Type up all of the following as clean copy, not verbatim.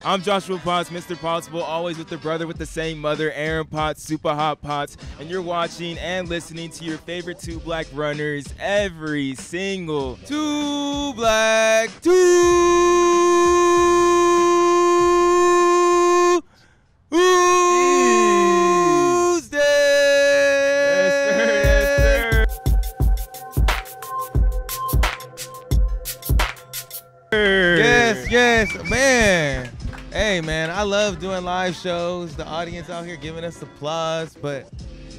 I'm Joshua Potts, Mr. Possible, always with the brother with the same mother, Aaron Potts, Super Hot Potts, and you're watching and listening to your favorite two black runners every single Two Black Tuesday. Yes, man. Hey, man, I love doing live shows. The audience out here giving us applause. But,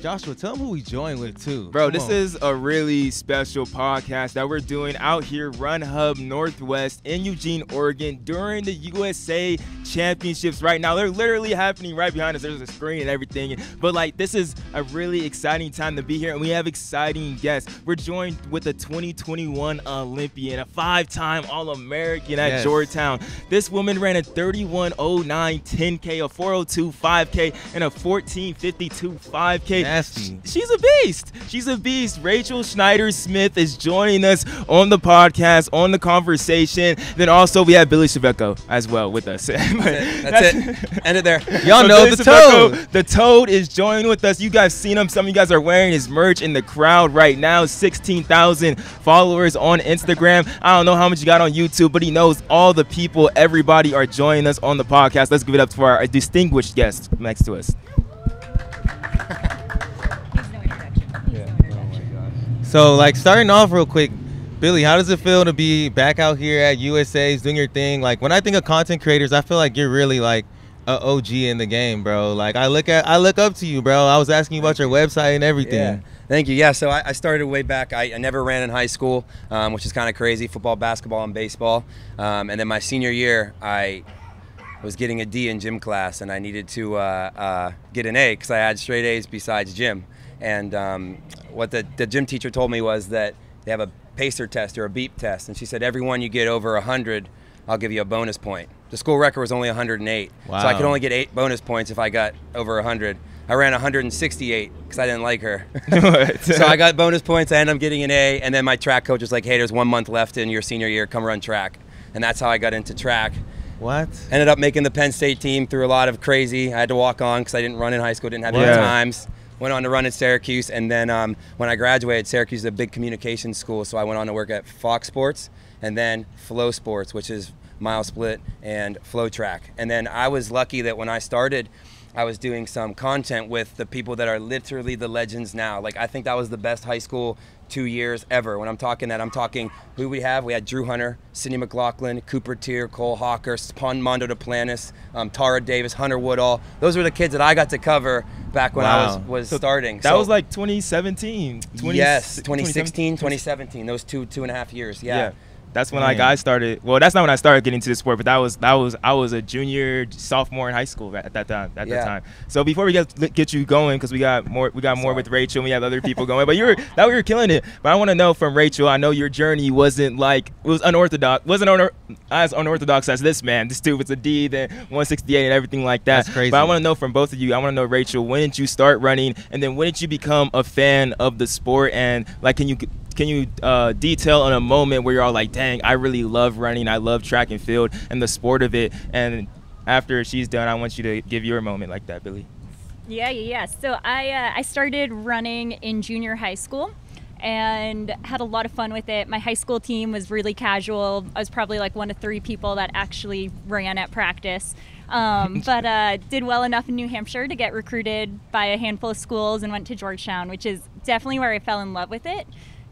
Joshua, tell them who we join with, too. Bro, this is a really special podcast that we're doing out here, RunHub Northwest in Eugene, Oregon, during the USA Championships right now. They're literally happening right behind us. There's a screen and everything. But, like, this is a really exciting time to be here, and we have exciting guests. We're joined with a 2021 Olympian, a 5-time All-American at Georgetown. This woman ran a 31:09 10K, a 4:02 5K, and a 14:52 5K. Nasty. She's a beast. She's a beast. Rachel Schneider-Smith is joining us on the podcast, on the conversation. Then also we have Billy Cvecko as well with us. That's it. End it there. Y'all know the Toad. The Toad is joining with us. You guys seen him. Some of you guys are wearing his merch in the crowd right now. 16,000 followers on Instagram. I don't know how much you got on YouTube, but he knows all the people. Everybody are joining us on the podcast. Let's give it up for our distinguished guest next to us. So, like, starting off real quick, Billy, how does it feel to be back out here at USA's doing your thing? Like, when I think of content creators, I feel like you're really like a OG in the game, bro. Like, I look up to you, bro. I was asking you about your website and everything. Yeah. Thank you. Yeah, so I started way back. I never ran in high school, which is kind of crazy, football, basketball, and baseball. And then my senior year, I was getting a D in gym class, and I needed to get an A because I had straight A's besides gym. And what the gym teacher told me was that they have a pacer test or a beep test, and she said every one you get over 100, I'll give you a bonus point. The school record was only 108, wow. So I could only get 8 bonus points if I got over 100. I ran 168 because I didn't like her. So I got bonus points. I ended up getting an A, and then my track coach was like, hey, there's 1 month left in your senior year, come run track. And that's how I got into track. What? Ended up making the Penn State team through a lot of crazy. I had to walk on because I didn't run in high school, didn't have any times. Went on to run at Syracuse, and then when I graduated, Syracuse is a big communications school, so I went on to work at Fox Sports, and then Flow Sports, which is mile split and flow track. And then I was lucky that when I started, I was doing some content with the people that are literally the legends now. Like, I think that was the best high school 2 years ever. When I'm talking that, I'm talking who we have. We had Drew Hunter, Sidney McLaughlin, Cooper Tier, Cole Hawker, Mondo Duplantis, Tara Davis, Hunter Woodall. Those were the kids that I got to cover back when I was starting. That was like 2017. Yes, 2016, 2017. Those two and a half years. Yeah. That's when I started. Well, that's not when I started getting into the sport, but I was a junior, sophomore in high school at that time. So before we get you going, because we got more with Rachel, and we have other people going. But you were killing it. But I want to know from Rachel. I know your journey wasn't unorthodox. Wasn't as unorthodox as this man. This dude was a D, then 168 and everything like that. That's crazy. But I want to know from both of you. I want to know, Rachel, when did you start running, and then when did you become a fan of the sport? And like, can you detail on a moment where you're all like, dang, I really love running, I love track and field and the sport of it? And after she's done, I want you to give your moment like that, Billy. Yeah. So I started running in junior high school and had a lot of fun with it. My high school team was really casual. I was probably like one of 3 people that actually ran at practice. But did well enough in New Hampshire to get recruited by a handful of schools and went to Georgetown, which is definitely where I fell in love with it.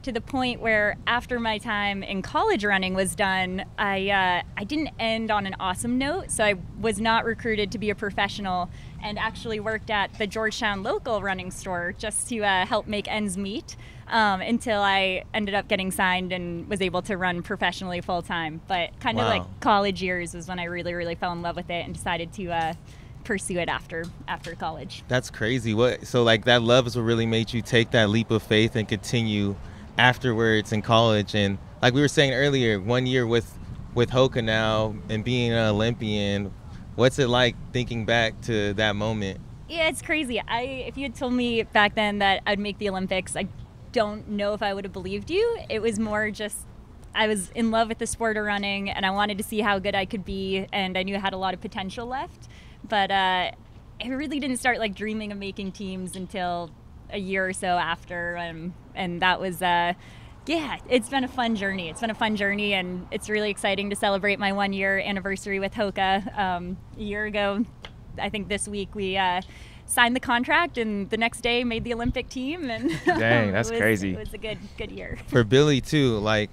To the point where after my time in college running was done, I didn't end on an awesome note. So I was not recruited to be a professional and actually worked at the Georgetown local running store just to help make ends meet until I ended up getting signed and was able to run professionally full time. But kind of like college years was when I really, really fell in love with it and decided to pursue it after college. That's crazy. So like that love is what really made you take that leap of faith and continue afterwards in college. And like we were saying earlier, 1 year with HOKA now and being an Olympian, what's it like thinking back to that moment? Yeah, it's crazy. If you had told me back then that I'd make the Olympics, I don't know if I would have believed you. It was more just I was in love with the sport of running, and I wanted to see how good I could be, and I knew I had a lot of potential left. But I really didn't start like dreaming of making teams until a year or so after, and that was yeah, it's been a fun journey. It's been a fun journey, and it's really exciting to celebrate my 1-year anniversary with HOKA. A year ago, I think this week, we signed the contract, and the next day made the Olympic team. And dang, that's crazy. It was a good year. For Billy too, like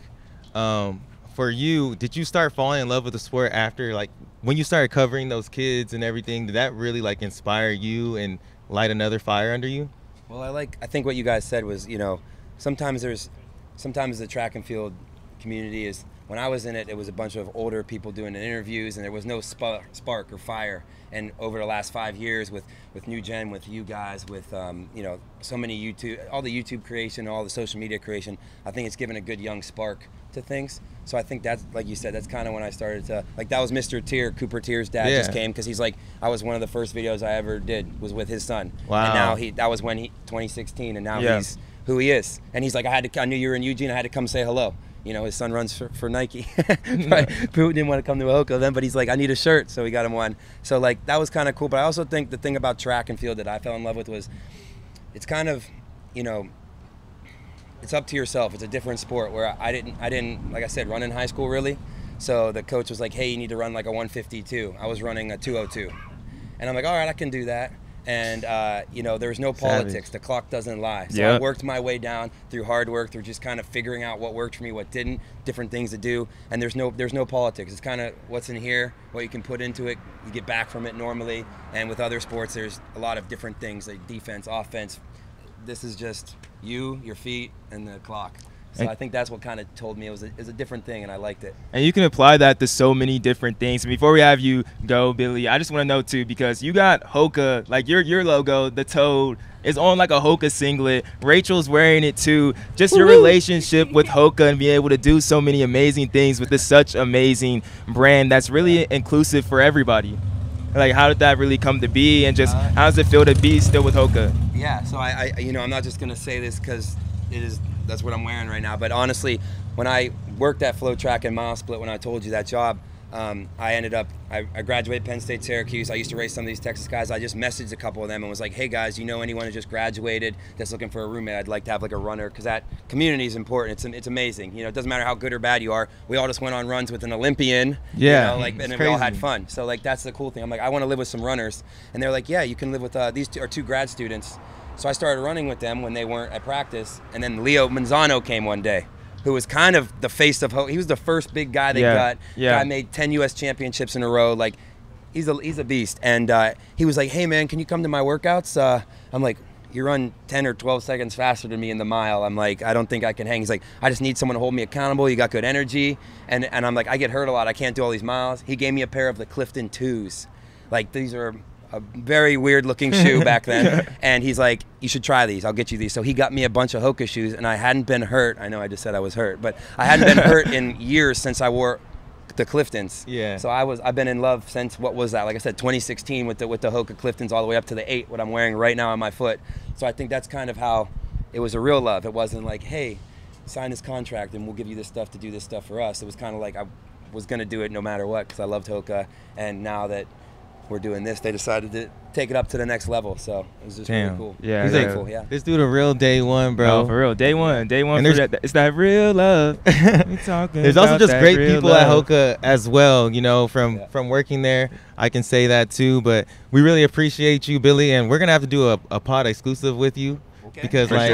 for you, did you start falling in love with the sport after, like, when you started covering those kids and everything? Did that really like inspire you and light another fire under you? Well, I think what you guys said was, you know, sometimes the track and field community is, when I was in it, it was a bunch of older people doing interviews, and there was no spark or fire. And over the last 5 years with New Gen, with you guys, with you know, so many all the YouTube creation, all the social media creation, I think it's given a good young spark to things. So I think that's, like you said, that's kind of when I started to, like, that was Mr. Tier, Cooper Tier's dad just came, because he's like, I was one of the first videos I ever did was with his son. Wow. And now that was when 2016, and now he's who he is. And he's like, I knew you were in Eugene, I had to come say hello. You know, his son runs for Nike. Putin didn't want to come to a HOKA then, but he's like, I need a shirt, so we got him one. So like, that was kind of cool. But I also think the thing about track and field that I fell in love with was, it's kind of, you know, it's up to yourself. It's a different sport where I didn't, like I said, run in high school really. So the coach was like, hey, you need to run like a 152. I was running a 202. And I'm like, all right, I can do that. And, you know, there's no politics. Savage. The clock doesn't lie. So I worked my way down through hard work, through just kind of figuring out what worked for me, what didn't, different things to do. And there's no politics. It's kind of what's in here, what you can put into it, you get back from it normally. And with other sports, there's a lot of different things, like defense, offense. This is just you, your feet, and the clock. So I think that's what kind of told me it was a different thing, and I liked it. And you can apply that to so many different things. And before we have you go, Billy, I just want to know too, because you got HOKA, like your logo, the Toad, is on like a HOKA singlet. Rachel's wearing it too. Just your relationship with HOKA and being able to do so many amazing things with this such amazing brand that's really inclusive for everybody. Like, how did that really come to be, and just how does it feel to be still with HOKA? Yeah, so I you know, I'm not just gonna say this because that's what I'm wearing right now, but honestly, when I worked at Flow Track and Mile Split, when I told you that job, I graduated Penn State, Syracuse. I used to race some of these Texas guys. I just messaged a couple of them and was like, hey guys, you know anyone who just graduated that's looking for a roommate? I'd like to have like a runner, because that community is important. It's amazing. You know, it doesn't matter how good or bad you are. We all just went on runs with an Olympian. Yeah, you know, like, and we all had fun. So like, that's the cool thing. I'm like, I want to live with some runners, and they're like, yeah, you can live with these two grad students. So I started running with them when they weren't at practice, and then Leo Manzano came one day, who was kind of the face of HOKA. He was the first big guy they got. Guy made 10 U.S. championships in a row. Like, he's a beast. And he was like, hey man, can you come to my workouts? I'm like, you run 10 or 12 seconds faster than me in the mile. I'm like, I don't think I can hang. He's like, I just need someone to hold me accountable. You got good energy. And I'm like, I get hurt a lot. I can't do all these miles. He gave me a pair of the Clifton 2s. Like, these are a very weird looking shoe back then. And he's like, you should try these, I'll get you these. So he got me a bunch of HOKA shoes, and I hadn't been hurt. I know I just said I was hurt, but I hadn't been hurt in years since I wore the Cliftons. Yeah. So I've been in love since, what was that? Like I said, 2016 with the HOKA Cliftons all the way up to the 8, what I'm wearing right now on my foot. So I think that's kind of how it was a real love. It wasn't like, hey, sign this contract and we'll give you this stuff to do this stuff for us. It was kind of like I was gonna do it no matter what, because I loved HOKA, and now that we're doing this, they decided to take it up to the next level. So it was just really cool. Yeah, he's like, cool. Yeah, this dude a real day one, bro. Oh, for real, day one. And it's that real love. There's also just great people at HOKA as well. You know, from working there, I can say that too. But we really appreciate you, Billy, and we're gonna have to do a pod exclusive with you. Because like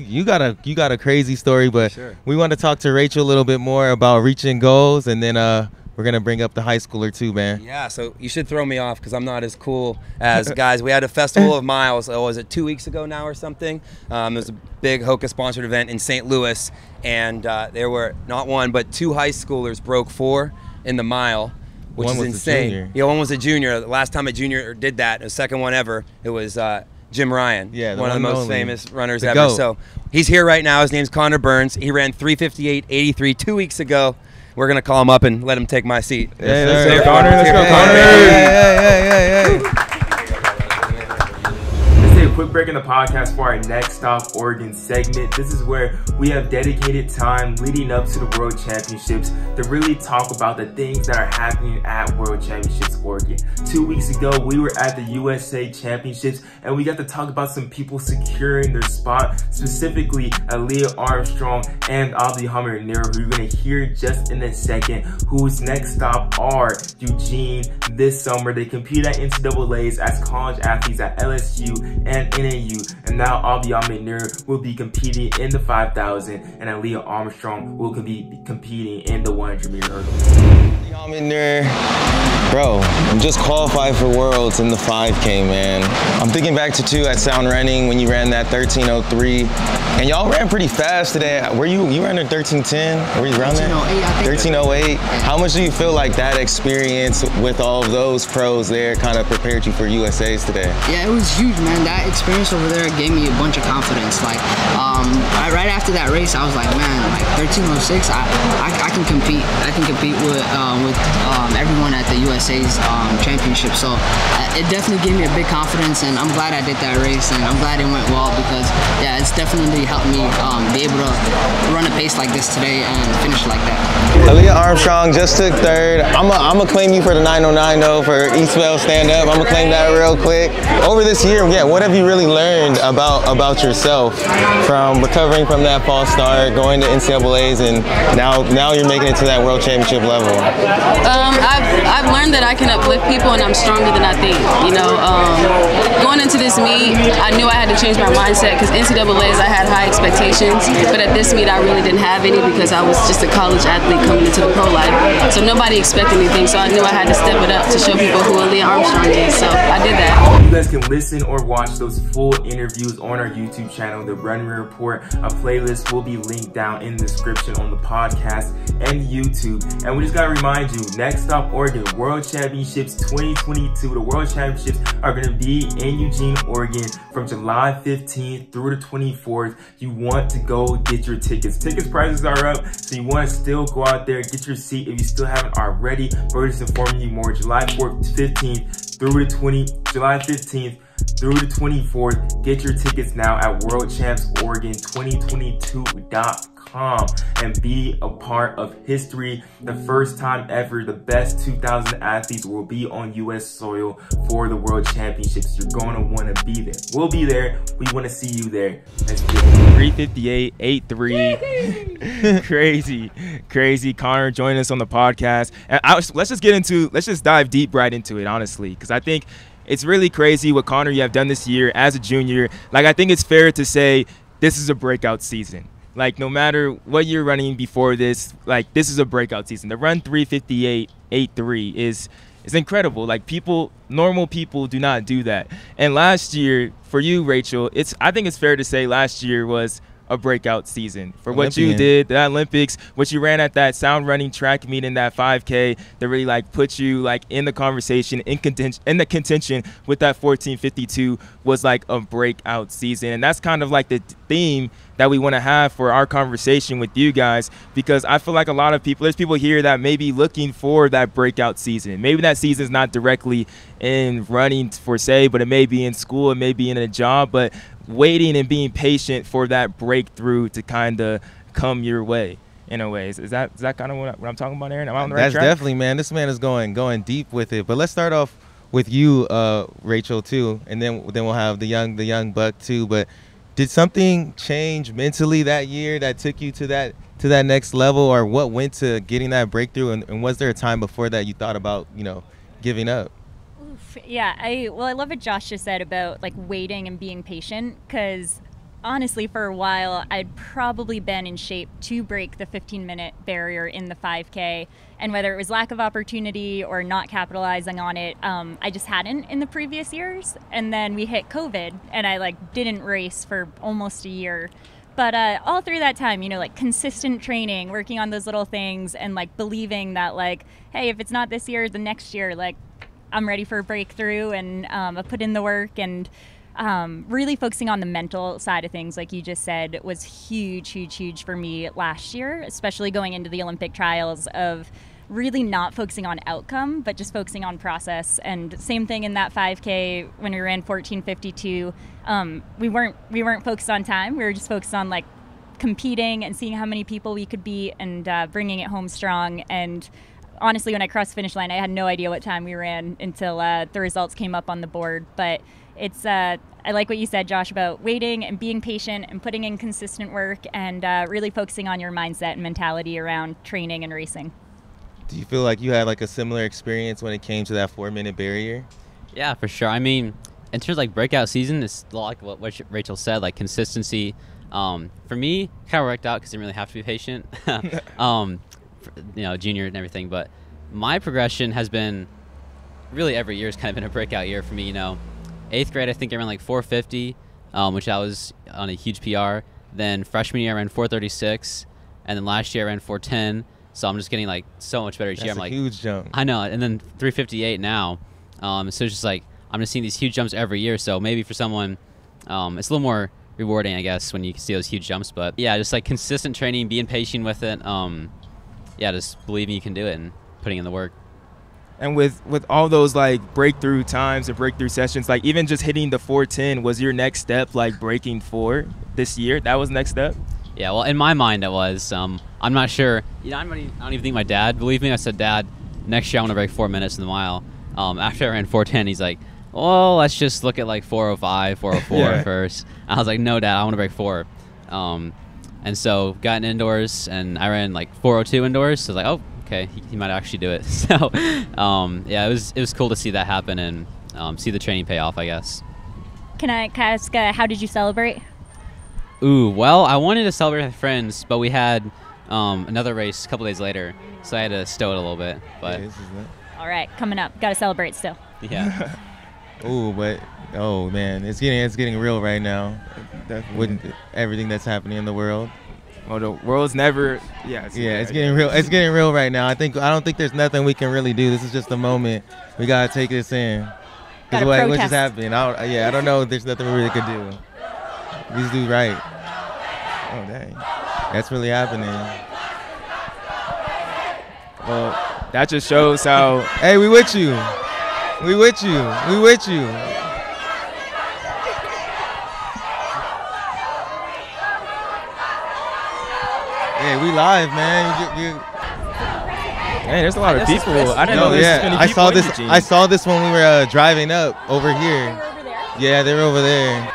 you got a crazy story, but we want to talk to Rachel a little bit more about reaching goals, and then we're going to bring up the high schooler too, man. Yeah, so you should throw me off because I'm not as cool as guys. We had a festival of miles, was it 2 weeks ago now or something? It was a big HOKA-sponsored event in St. Louis, and there were not one, but 2 high schoolers broke 4 in the mile, which is insane. Yeah, one was a junior. The last time a junior did that, the second one ever, it was Jim Ryan, one of the most famous runners ever. GOAT. So he's here right now. His name's Connor Burns. He ran 3:58.83 2 weeks ago. We're going to call him up and let him take my seat. Yeah, let's go, Connor. Let's go, Connor. Let's say a quick break in the podcast for our Next Stop Oregon segment. This is where we have dedicated time leading up to the World Championships to really talk about the things that are happening at World Championships Oregon. 2 weeks ago, we were at the USA Championships and we got to talk about some people securing their spot, specifically Aaliyah Armstrong and Abdihamid Nero, who you're going to hear just in a second, whose next stop are Eugene this summer. They compete at NCAAs as college athletes at LSU and NAU, and now Abdihamid Nero will be competing in the 5,000 and Aaliyah Armstrong will be competing in the 100-meter hurdle. Abdihamid Nero, bro, I'm just qualified for Worlds in the 5K, man. I'm thinking back to too at Sound Running when you ran that 13:03, and y'all ran pretty fast today. Were you ran a 13:10? Were you around there? 13:08. How much do you feel like that experience with all of those pros there kind of prepared you for USA's today? Yeah, it was huge, man. That experience over there gave me a bunch of confidence. Like, right after that race, I was like, man, like 13:06, I can compete. I can compete with everyone at the USA's championship. So it definitely gave me a big confidence, and I'm glad I did that race, and I'm glad it went well because, yeah, it's definitely helped me be able to run a pace like this today and finish like that. Aaliyah Armstrong just took third. I'm gonna claim you for the 909 though for Eastvale stand up. I'm gonna claim that real quick. Over this year, yeah, what have you really learned about yourself from recovering from that false start, going to NCAAs, and now you're making it to that World Championship level? I've learned that I can uplift people and I'm stronger than I think. You know, going into this meet, I knew I had to change my mindset because NCAAs I had high expectations, but at this meet I really didn't have any because I was just a college athlete coming into the pro life. So nobody expected anything, so I knew I had to step it up to show people who Aaliyah Armstrong is. So I did that. You guys can listen or watch those full interviews on our YouTube channel, The Run Report. A playlist will be linked down in the description on the podcast and YouTube. And we just gotta remind you, Next Stop Oregon World Championships 2022. The World Championships are gonna be in Eugene, Oregon from July 15th through the 24th. You want to go get your tickets. Tickets prices are up, so you want to still go out there, get your seat if you still haven't already. We're just informing you more. July 15th through the 24th. Get your tickets now at worldchampsoregon2022.com and be a part of history. The first time ever, the best 2,000 athletes will be on U.S. soil for the World Championships. You're going to want to be there. We'll be there. We want to see you there. Let's get it. 3:58, 8:3. Crazy. Connor joining us on the podcast. And let's just dive deep right into it, honestly, because I think it's really crazy what, Connor, you have done this year as a junior. Like, I think it's fair to say this is a breakout season. Like, no matter what you're running before this, like, this is a breakout season. The run 3:58, 8:3 is incredible. Like, normal people do not do that. And last year, for you, Rachel, I think it's fair to say last year was a breakout season for what Olympian. you did, the Olympics, what you ran at that Sound Running track meet in that 5K that really like put you like in the conversation, in the contention with that 14:52 was like a breakout season. And that's kind of like the theme that we want to have for our conversation with you guys, because I feel like a lot of people, there's people here that may be looking for that breakout season. Maybe that season is not directly in running per se, but it may be in school, it may be in a job, but waiting and being patient for that breakthrough to kind of come your way in a way. Is that kind of what I'm talking about, Aaron? Am I on the right track? That's definitely, man. This man is going deep with it. But let's start off with you, Rachel, too, and then we'll have the young buck too. But did something change mentally that year that took you to that next level, or what went to getting that breakthrough? And was there a time before that you thought about, giving up? Yeah, I love what Josh just said about like waiting and being patient, because honestly for a while I'd probably been in shape to break the 15-minute barrier in the 5K, and whether it was lack of opportunity or not capitalizing on it, I just hadn't in the previous years. And then we hit COVID and I like didn't race for almost a year. But all through that time, like consistent training, working on those little things, and like believing that like, hey, if it's not this year, the next year, like I'm ready for a breakthrough, and I put in the work, and really focusing on the mental side of things, like you just said, was huge for me last year, especially going into the Olympic trials, of really not focusing on outcome, but just focusing on process. And same thing in that 5K when we ran 14:52. We weren't focused on time. We were just focused on like competing and seeing how many people we could beat and bringing it home strong. And honestly, when I crossed the finish line, I had no idea what time we ran until the results came up on the board. But it's I like what you said, Josh, about waiting and being patient and putting in consistent work and really focusing on your mindset and mentality around training and racing. Do you feel like you had like a similar experience when it came to that 4-minute barrier? Yeah, for sure. I mean, in terms of like breakout season, it's like what Rachel said, like consistency. For me, kind of worked out because I didn't really have to be patient, junior and everything. But my progression has been really every year has kind of been a breakout year for me. 8th grade, I think I ran like 450, which I was on a huge PR. Then freshman year, I ran 436, and then last year I ran 410. So I'm just getting like so much better each year. I'm like, huge jump. I know, and then 358 now. So it's just like I'm just seeing these huge jumps every year. So maybe for someone, it's a little more rewarding, I guess, when you see those huge jumps. But yeah, just like consistent training, being patient with it. Just believing you can do it and putting in the work. And with all those like breakthrough times or breakthrough sessions, like even just hitting the 410 was your next step, like breaking 4 this year? That was next step? Yeah, well, in my mind it was. I'm not sure. I don't even think my dad believed me. I said, Dad, next year I want to break 4 minutes in the mile. After I ran 410, he's like, well, let's just look at like 405, 404 first. I was like, no, Dad, I want to break 4. And so got in indoors, and I ran like 402 indoors. So I was like, oh, okay, he might actually do it. So, it was cool to see that happen and see the training pay off, I guess. Can I ask, how did you celebrate? Ooh, well, I wanted to celebrate with friends, but we had another race a couple days later, so I had to stow it a little bit. But all right, coming up, got to celebrate still. Yeah. Ooh, but oh man, it's getting real right now. With everything that's happening in the world. Well, the world's never. It's getting real. It's getting real right now. I don't think there's nothing we can really do. This is just a moment. We gotta take this in. Because what just happened? I don't know. There's nothing we really could do. We just do right. Oh dang, that's really happening. Well, that just shows how. Hey, we with you. We with you. We with you. Hey, we live, man. Hey, there's a lot of people. I didn't know there's this many people. I saw this when we were driving up over here. Yeah, they were over there.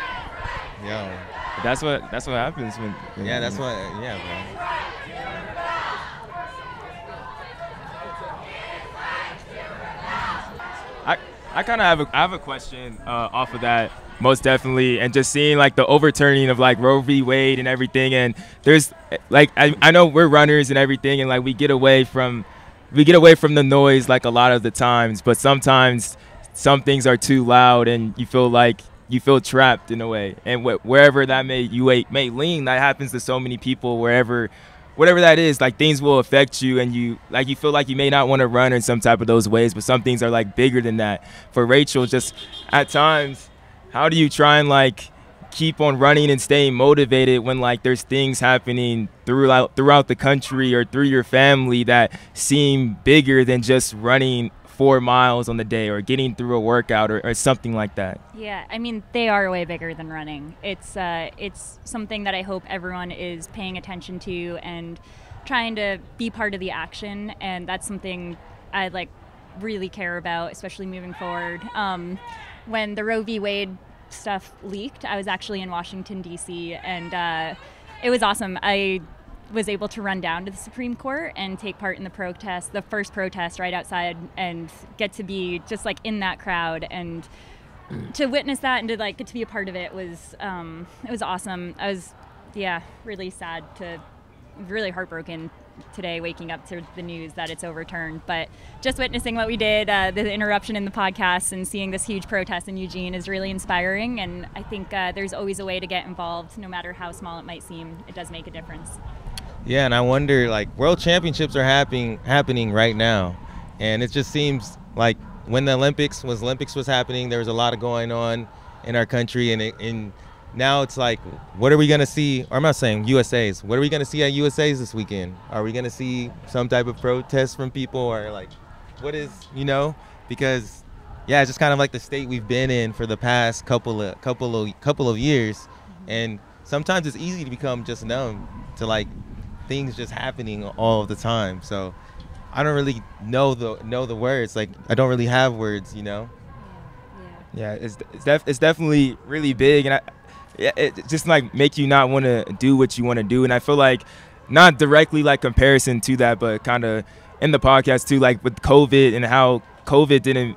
Yo. That's what happens when. Yeah, that's what. Yeah, man. I kind of have a question off of that, most definitely, and just seeing like the overturning of like Roe v. Wade and everything, and there's like I know we're runners and everything, and like we get away from the noise like a lot of the times, but sometimes some things are too loud and you feel trapped in a way, and wherever that may lean, that happens to so many people. Whatever that is, like things will affect you, and you feel like you may not want to run in some type of those ways, but some things are like bigger than that. For Rachel, just at times, how do you try and like keep on running and staying motivated when like there's things happening throughout the country or through your family that seem bigger than just running 4 miles on the day or getting through a workout or something like that? Yeah, I mean, they are way bigger than running. It's something that I hope everyone is paying attention to and trying to be part of the action, and that's something I like really care about, especially moving forward. When the Roe v. Wade stuff leaked, I was actually in Washington, D.C., and it was awesome. I was able to run down to the Supreme Court and take part in the first protest right outside, and get to be just like in that crowd and to witness that and to like get to be a part of it was awesome. I was really sad, really heartbroken today waking up to the news that it's overturned, but just witnessing what we did, the interruption in the podcast and seeing this huge protest in Eugene is really inspiring, and I think there's always a way to get involved, no matter how small it might seem. It does make a difference. Yeah, and I wonder, like, world championships are happening right now, and it just seems like when the Olympics was happening, there was a lot of going on in our country, and now it's like, what are we going to see? Or I'm not saying USA's. What are we going to see at USA's this weekend? Are we going to see some type of protest from people, or like, what is, because yeah, it's just kind of like the state we've been in for the past couple of years, and sometimes it's easy to become just numb to like things just happening all of the time. So I don't really know the words. Like, I don't really have words, Yeah, it's definitely really big, and it just like make you not want to do what you want to do. And I feel like not directly like comparison to that, but kind of in the podcast too, like with COVID and how COVID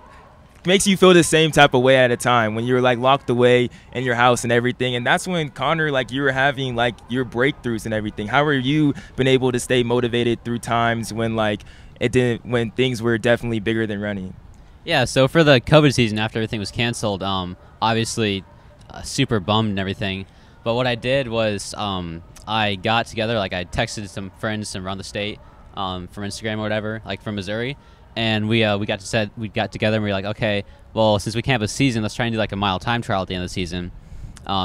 makes you feel the same type of way at a time when you're like locked away in your house and everything. And that's when, Connor, like you were having like your breakthroughs and everything. How are you been able to stay motivated through times when like when things were definitely bigger than running? Yeah, so for the COVID season, after everything was canceled, obviously super bummed and everything. But what I did was I got together, like I texted some friends from around the state from Instagram or whatever, like from Missouri. And we got together and we were like, okay, well, since we can't have a season, let's try and do like a mile time trial at the end of the season.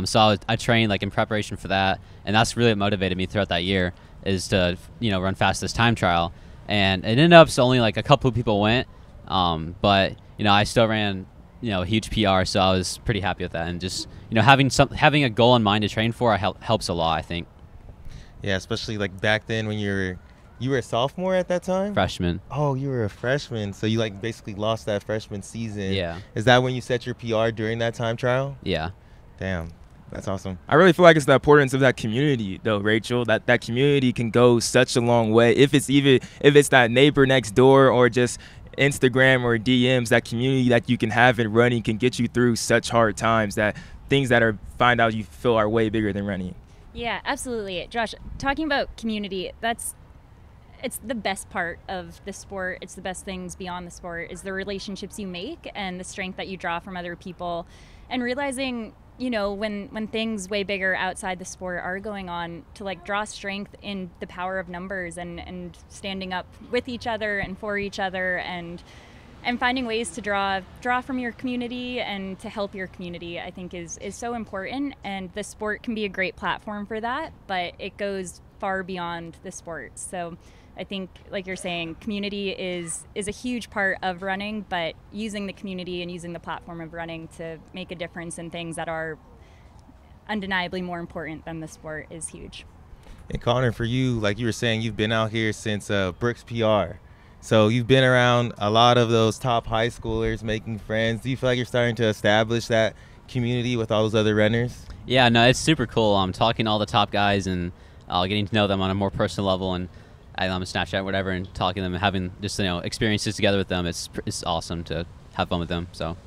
So I trained like in preparation for that, and that's really what motivated me throughout that year, is to run fast this time trial. And it ended up so only like a couple of people went, but I still ran a huge PR, so I was pretty happy with that. And just having a goal in mind to train for helps a lot, I think. Yeah, especially like back then when you were a sophomore at that time? Freshman. Oh, you were a freshman. So you like basically lost that freshman season. Yeah. Is that when you set your PR during that time trial? Yeah. Damn. That's awesome. I really feel like it's the importance of that community, though, Rachel. That community can go such a long way. If it's that neighbor next door or just Instagram or DMs, that community that you can have in running can get you through such hard times, that things that find out you feel are way bigger than running. Yeah, absolutely. Josh, talking about community, it's the best part of the sport. It's the best things beyond the sport, is the relationships you make and the strength that you draw from other people, and realizing, when things way bigger outside the sport are going on, to like draw strength in the power of numbers and standing up with each other and for each other, and finding ways to draw from your community and to help your community, I think is so important. And the sport can be a great platform for that, but it goes far beyond the sport. So I think, like you're saying, community is a huge part of running, but using the community and using the platform of running to make a difference in things that are undeniably more important than the sport is huge. And Connor, for you, like you were saying, you've been out here since Brooks PR. So you've been around a lot of those top high schoolers, making friends. Do you feel like you're starting to establish that community with all those other runners? Yeah, no, it's super cool. I'm talking to all the top guys and getting to know them on a more personal level, and I'm on Snapchat, whatever, and talking to them and having just experiences together with them. It's awesome to have fun with them. So,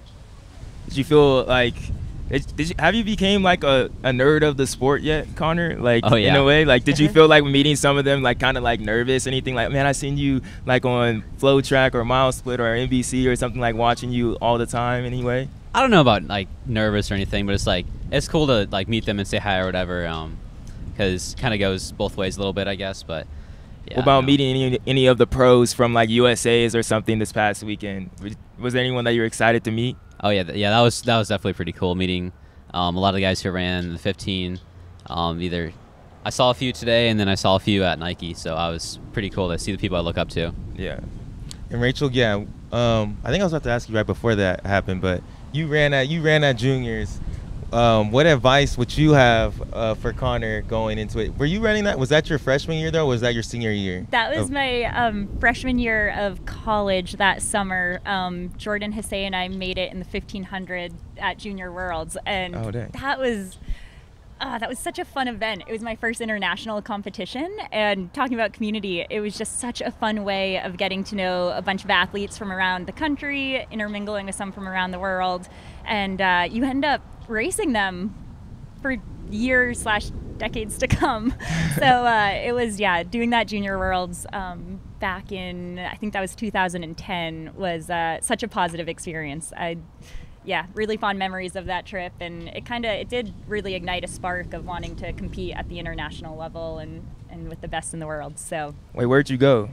did you feel like have you became like a nerd of the sport yet, Connor? Like, oh, yeah. In a way, like, did you feel like meeting some of them like kind of like nervous, anything like, man, I seen you like on Flow Track or Mile Split or NBC or something, like watching you all the time anyway? I don't know about like nervous or anything, but it's cool to like meet them and say hi or whatever, because kind of goes both ways a little bit, I guess. But yeah, what about meeting any of the pros from like USA's or something this past weekend? Was there anyone that you were excited to meet? Oh yeah, that was definitely pretty cool, meeting a lot of the guys who ran the 15. Either I saw a few today, and then I saw a few at Nike, so I was pretty cool to see the people I look up to. Yeah. And Rachel, I think I was about to ask you right before that happened, but you ran at juniors. What advice would you have for Connor going into it? Were you running that? Was that your freshman year, though, or was that your senior year? That was my freshman year of college that summer. Jordan Hussein and I made it in the 1500 at Junior Worlds, and that was such a fun event. It was my first international competition, and talking about community, it was just such a fun way of getting to know a bunch of athletes from around the country, intermingling with some from around the world, and you end up racing them for years/decades to come. So it was, doing that Junior Worlds back in, I think that was 2010, was such a positive experience. Really fond memories of that trip, and it did really ignite a spark of wanting to compete at the international level and with the best in the world. So wait, where'd you go?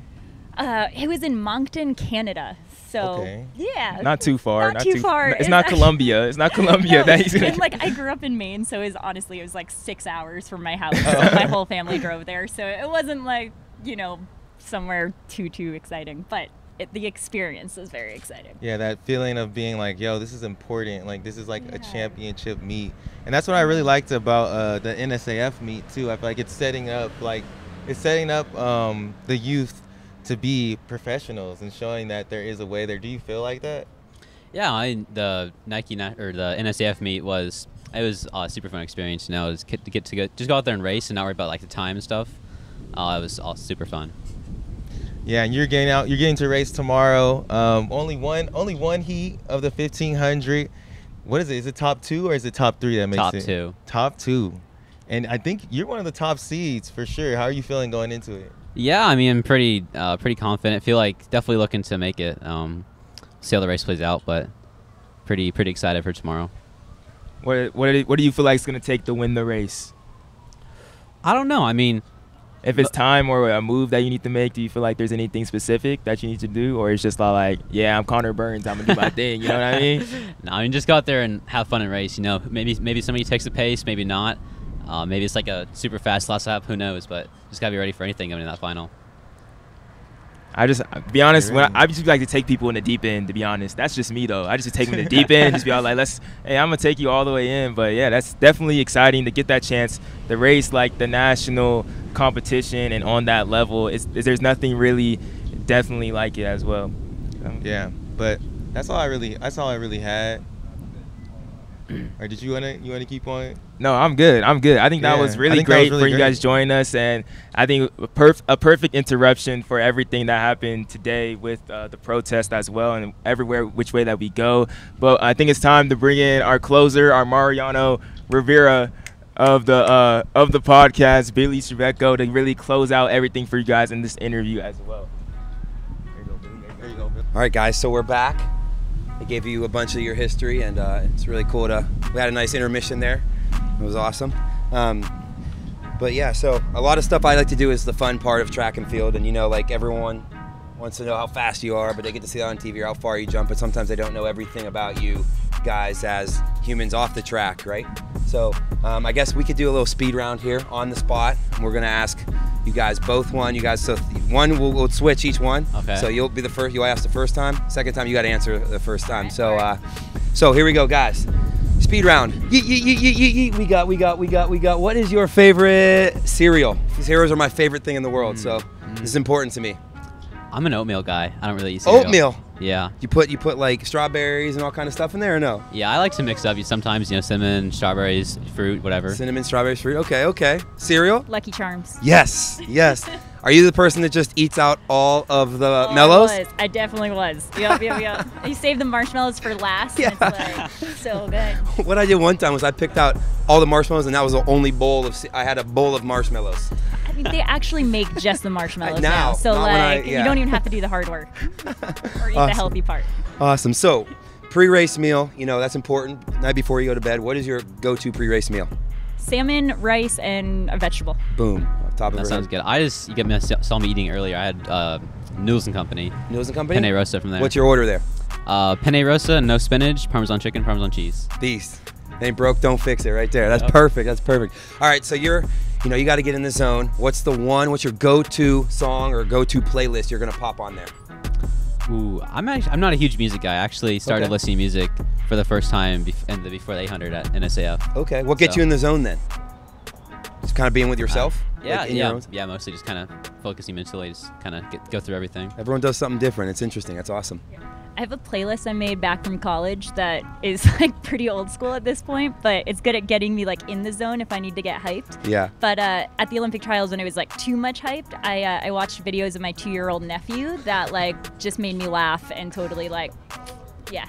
It was in Moncton, Canada. So yeah, not too far. Not too far. It's not Columbia. It's not Columbia no, that he's gonna. And, like, I grew up in Maine, so it was like 6 hours from my house. So my whole family drove there, so it wasn't like, you know, somewhere too exciting, but the experience was very exciting. Yeah, that feeling of being like, yo, this is important. Like, this is like a championship meet, and that's what I really liked about the NSAF meet too. I feel like it's setting up the youth to be professionals and showing that there is a way there. Do you feel like that? Yeah, the Nike or the NSAF meet was a super fun experience. You know, it was just go out there and race and not worry about like the time and stuff. It was all super fun. Yeah, and you're getting to race tomorrow. Only one heat of the 1500. What is it? Is it top 2 or is it top 3 that makes top it? Top 2. Top 2. And I think you're one of the top seeds for sure. How are you feeling going into it? Yeah, I mean, I'm pretty confident. I feel like definitely looking to make it. See how the race plays out, but pretty excited for tomorrow. What do you feel like is going to take to win the race? I don't know. I mean, if it's time or a move that you need to make, do you feel like there's anything specific that you need to do, or it's just like, yeah, I'm Connor Burns, I'm gonna do my thing, you know what I mean? No, I mean, just go out there and have fun and race. You know, maybe somebody takes the pace, maybe not. Maybe it's like a super fast last lap, who knows? But just gotta be ready for anything going in that final. To be honest, I just like to take people in the deep end. To be honest, that's just me though. I just take them in the deep end, just be all like, hey, I'm gonna take you all the way in. But yeah, that's definitely exciting to get that chance. The race, like the national competition, and on that level, there's nothing really definitely like it as well. Yeah, but that's all I really had. Or did you wanna keep on? No, I'm good. I think that was really great for you guys joining us, and I think a perfect interruption for everything that happened today with the protest as well, and everywhere which way that we go. But I think it's time to bring in our closer, our Mariano Rivera of the podcast, Billy Cvecko, to really close out everything for you guys in this interview as well. There you go, Billy. All right, guys. So we're back. I gave you a bunch of your history, and it's really cool we had a nice intermission there. It was awesome. But yeah, so a lot of stuff I like to do is the fun part of track and field, and you know, like everyone wants to know how fast you are, but they get to see that on TV or how far you jump, but sometimes they don't know everything about you guys as humans off the track, right? So I guess we could do a little speed round here on the spot. We're gonna ask you guys both one. You guys, so one we'll switch each one. Okay. So you'll be the first. You ask the first time. Second time you got to answer the first time. So so here we go, guys. Speed round. We got. What is your favorite cereal? Cereals are my favorite thing in the world. So this is important to me. I'm an oatmeal guy. I don't really eat cereal. Oatmeal. Yeah. You put like strawberries and all kind of stuff in there, or no? Yeah, I like to mix up. Sometimes, you know, cinnamon, strawberries, fruit, whatever. Cinnamon, strawberries, fruit. Okay. Cereal? Lucky Charms. Yes. Are you the person that just eats out all of the mellows? I definitely was. Yep. You save the marshmallows for last. Yeah. And it's like so good. What I did one time was I picked out all the marshmallows, and that was the only bowl I had a bowl of marshmallows. I mean, they actually make just the marshmallows now. So like, you don't even have to do the hard work or eat the healthy part. Awesome. So, pre-race meal, you know, that's important. Night before you go to bed, what is your go-to pre-race meal? Salmon, rice, and a vegetable. Boom. Top of that sounds good. You saw me eating earlier. I had Noodles and Company. Noodles and Company? Penne Rosa from there. What's your order there? Penne Rosa, no spinach, Parmesan chicken, Parmesan cheese. Beast. Ain't broke, don't fix it right there. That's perfect. That's perfect. All right, so you got to get in the zone. What's your go-to song or go-to playlist you're going to pop on there? Ooh, I'm not a huge music guy. I actually started listening to music for the first time before the 800 at NSAF. Okay, what gets you in the zone then? Just kind of being with yourself? Yeah, mostly just kind of focusing mentally, just kind of go through everything. Everyone does something different. It's interesting. That's awesome. I have a playlist I made back from college that is like pretty old school at this point, but it's good at getting me like in the zone if I need to get hyped. Yeah. But at the Olympic trials, when it was like too much hyped, I watched videos of my 2-year-old nephew that like just made me laugh and totally like,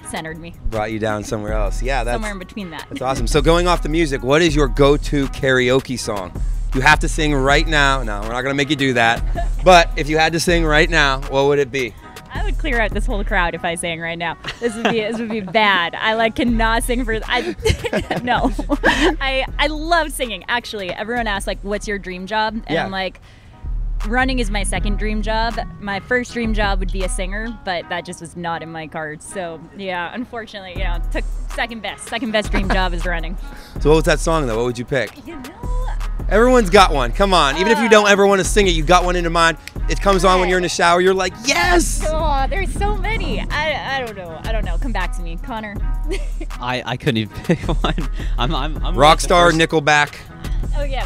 centered me. Brought you down somewhere else. Yeah, that's somewhere in between that. That's awesome. So going off the music, what is your go-to karaoke song? You have to sing right now. No, we're not gonna make you do that. But if you had to sing right now, what would it be? I would clear out this whole crowd if I sang right now. This would be bad. I cannot sing for. No. I love singing. Actually, everyone asks like, "What's your dream job?" And I'm like, running is my second dream job. My first dream job would be a singer, but that just was not in my cards. So yeah, unfortunately, took second best dream job is running. So what was that song though? What would you pick? Everyone's got one. Come on. Even if you don't ever want to sing it, you got one in your mind. It comes on when you're in the shower. You're like, yes. Oh, there's so many. I don't know. Come back to me, Connor. I couldn't even pick one. I'm Rockstar, Nickelback. Oh yeah.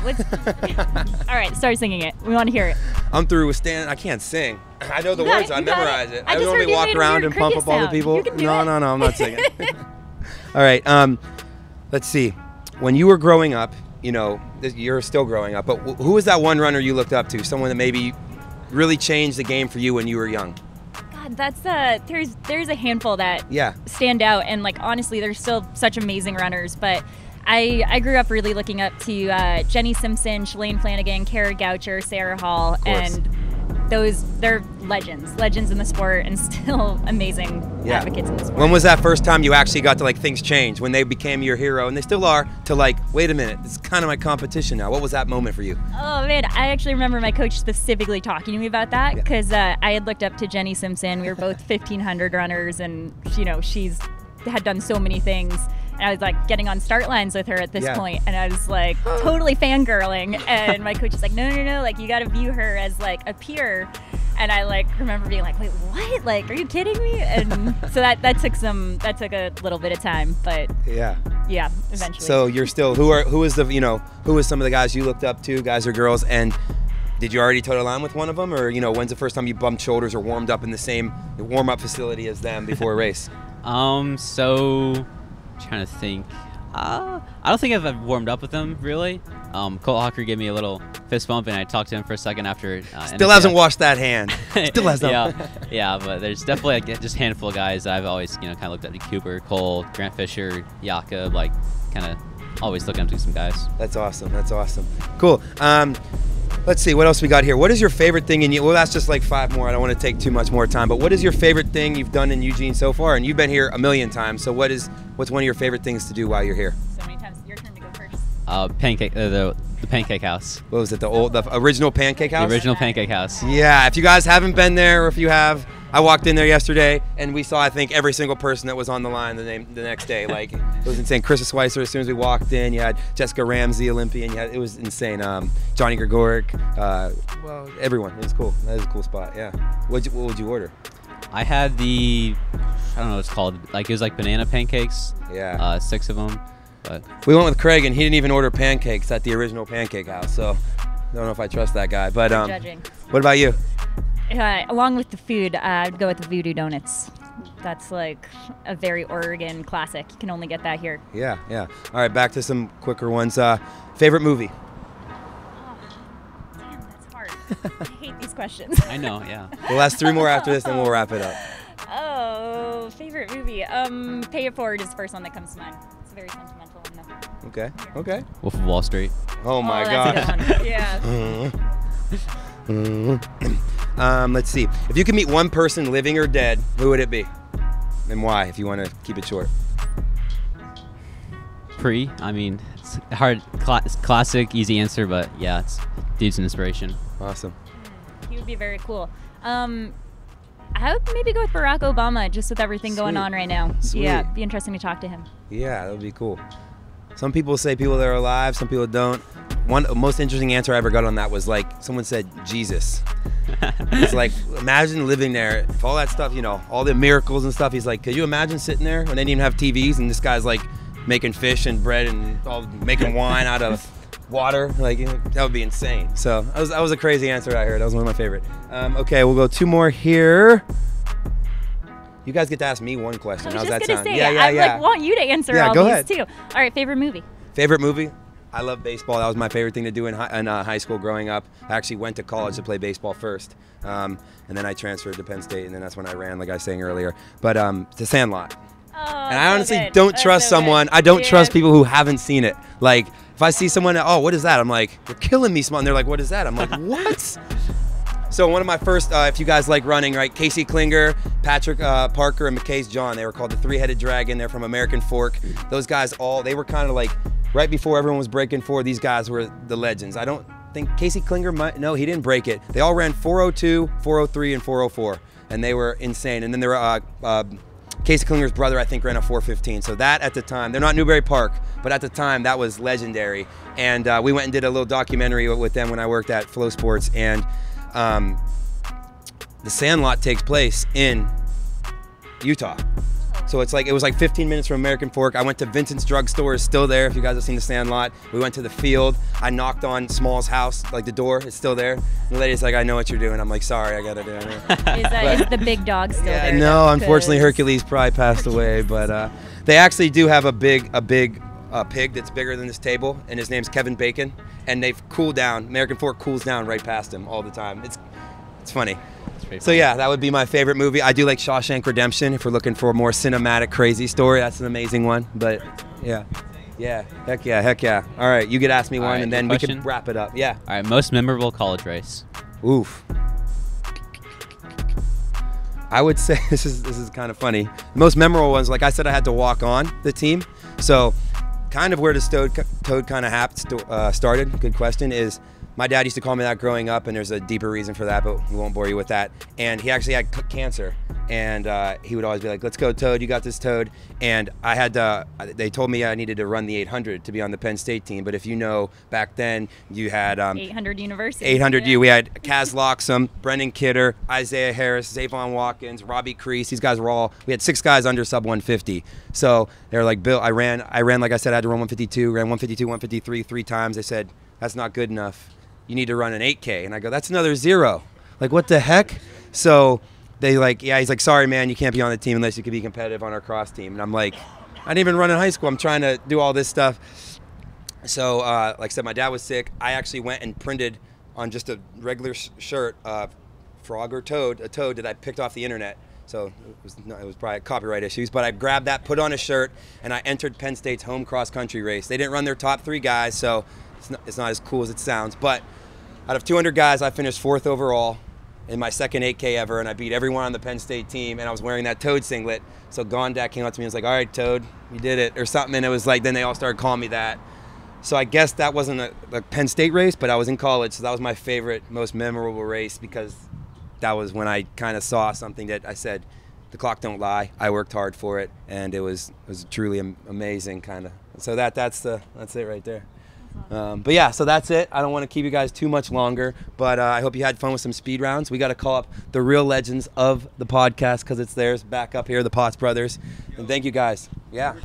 All right, start singing it. We want to hear it. I'm through with standing. I can't sing. I know the words. I memorize it. I don't want to walk around and pump up all the people. No, I'm not singing. All right. Let's see. When you were growing up, you're still growing up, but who was that one runner you looked up to? Someone that maybe really changed the game for you when you were young? God, that's there's a handful that stand out, and like honestly, they're still such amazing runners. But I grew up really looking up to Jenny Simpson, Shalane Flanagan, Kara Goucher, Sarah Hall, and they're legends in the sport, and still amazing advocates in the sport. When was that first time you actually got to like things change, when they became your hero, and they still are, to like, wait a minute, this is kind of my competition now? What was that moment for you? Oh man, I actually remember my coach specifically talking to me about that, because I had looked up to Jenny Simpson. We were both 1,500 runners, and she's had done so many things. And I was like getting on start lines with her at this point, and I was like totally fangirling. And my coach is like, no, like you got to view her as like a peer. And I like remember being like, wait, what? Like, are you kidding me? And so that took a little bit of time, but yeah, eventually. So you're still who is some of the guys you looked up to, guys or girls, and did you already toe the line with one of them, or when's the first time you bumped shoulders or warmed up in the same warm-up facility as them before a race? So trying to think. I don't think I've ever warmed up with them really. Colt Hawker gave me a little fist bump, and I talked to him for a second after. Still hasn't washed that hand. Still hasn't. Yeah, but there's definitely just a handful of guys that I've always kind of looked up to: Cooper, Cole, Grant Fisher, Jakob. Like kind of always looking up to some guys. That's awesome. Cool. Let's see, what else we got here? What is your favorite thing well, that's just like 5 more. I don't want to take too much more time, but what is your favorite thing you've done in Eugene so far? And you've been here a million times, so what's one of your favorite things to do while you're here? So many times. Your turn to go first. The Pancake House. What was it, the original Pancake House? The original Pancake House. Yeah, if you guys haven't been there, or if you have, I walked in there yesterday, and we saw, I think, every single person that was on the line the next day. Like, it was insane. Chris Schweitzer, as soon as we walked in, you had Jessica Ramsey, Olympian. It was insane. Johnny Gregoric, well, everyone. It was cool. That was a cool spot, yeah. What would you order? I had I don't know what it's called. Like, it was like banana pancakes. Yeah. 6 of them. But we went with Craig, and he didn't even order pancakes at the original Pancake House, so I don't know if I trust that guy. But judging. What about you? Along with the food, I'd go with the Voodoo Donuts. That's like a very Oregon classic. You can only get that here. Yeah. All right, back to some quicker ones. Favorite movie? Oh, damn, that's hard. I hate these questions. I know, yeah. We'll ask 3 more after this, then we'll wrap it up. Oh, favorite movie? Pay It Forward is the first one that comes to mind. It's a very sentimental one, though. Okay. Wolf of Wall Street. Oh my gosh. Let's see. If you could meet one person, living or dead, who would it be? And why, if you want to keep it short? I mean, it's hard. It's classic, easy answer, but yeah, dude's an inspiration. Awesome. He would be very cool. I would maybe go with Barack Obama, just with everything going on right now. Sweet. Yeah, it'd be interesting to talk to him. Yeah, that would be cool. Some people say people that are alive, some people don't. One most interesting answer I ever got on that was like, someone said Jesus. It's like, imagine living there, if all that stuff, all the miracles and stuff. He's like, could you imagine sitting there when they didn't even have TVs, and this guy's like making fish and bread and making wine out of water? Like, that would be insane. So that was a crazy answer I heard. That was one of my favorite. Okay, we'll go 2 more here. You guys get to ask me one question. How's that sound? I want you to answer all these too. All right, favorite movie? Favorite movie? I love baseball. That was my favorite thing to do in high school growing up. I actually went to college to play baseball first, and then I transferred to Penn State, and then that's when I ran, like I was saying earlier. But The Sandlot. Oh, and I honestly don't trust someone. I don't trust people who haven't seen it. Like, if I see someone, what is that? I'm like, you're killing me, small. And they're like, what is that? I'm like, what? So one of my first, if you guys like running, right, Casey Klinger, Patrick Parker, and McKay's John, they were called the 3-Headed Dragon. They're from American Fork. Those guys they were kind of like, right before everyone was breaking 4, these guys were the legends. I don't I think Casey Klinger no, he didn't break it. They all ran 402, 403, and 404, and they were insane. And then there were Casey Klinger's brother, I think, ran a 415. So that at the time, they're not Newbury Park, but at the time that was legendary. And we went and did a little documentary with them when I worked at Flow Sports. And the Sandlot takes place in Utah. So it was like 15 minutes from American Fork. I went to Vincent's Drugstore, it's still there if you guys have seen the Sandlot. We went to the field. I knocked on Small's house, like the door, it's still there. The lady's like, I know what you're doing. I'm like, sorry, I gotta do it. Is the big dog still there? No, unfortunately Hercules probably passed away, but they actually do have a big pig that's bigger than this table, and his name's Kevin Bacon, and they've cooled down. American Fork cools down right past him all the time. It's funny. So yeah, that would be my favorite movie. I do like Shawshank Redemption if we're looking for a more cinematic, crazy story. That's an amazing one. But yeah, heck yeah. All right, you could ask me one, and then we can wrap it up. Yeah. All right, most memorable college race. Oof. I would say this is kind of funny. The most memorable ones, like I said, I had to walk on the team. So kind of where the Toad kind of started, good question, is my dad used to call me that growing up, and there's a deeper reason for that, but we won't bore you with that. And he actually had cancer, and he would always be like, let's go, Toad, you got this, Toad. And they told me I needed to run the 800 to be on the Penn State team, but if you know, back then you had 800 University. 800 U. We had Kaz Loxam, Brendan Kidder, Isaiah Harris, Zavon Watkins, Robbie Crease. These guys were we had 6 guys under sub 150. So they were like, Bill, I ran, like I said, I had to run 152, ran 152, 153 3 times. They said, that's not good enough. You need to run an 8K. And I go, that's another 0. Like, what the heck? So he's like, sorry, man, you can't be on the team unless you can be competitive on our cross team. And I'm like, I didn't even run in high school. I'm trying to do all this stuff. So like I said, my dad was sick. I actually went and printed on just a regular shirt, frog or toad, a toad that I picked off the internet. So it was probably copyright issues, but I grabbed that, put on a shirt, and I entered Penn State's home cross country race. They didn't run their top 3 guys, so it's not as cool as it sounds. But out of 200 guys, I finished 4th overall in my second 8K ever, and I beat everyone on the Penn State team, and I was wearing that Toad singlet. So Gondak came up to me and was like, all right, Toad, you did it, or something. And it was like, then they all started calling me that. So I guess that wasn't a Penn State race, but I was in college, so that was my favorite, most memorable race, because that was when I kind of saw something that I said, the clock don't lie. I worked hard for it, and it was truly amazing, kind of. So that's it right there. But yeah, so that's it. I don't want to keep you guys too much longer, but I hope you had fun with some speed rounds. We got to call up the real legends of the podcast, because it's theirs back up here, the Potts brothers. And thank you guys. Yeah.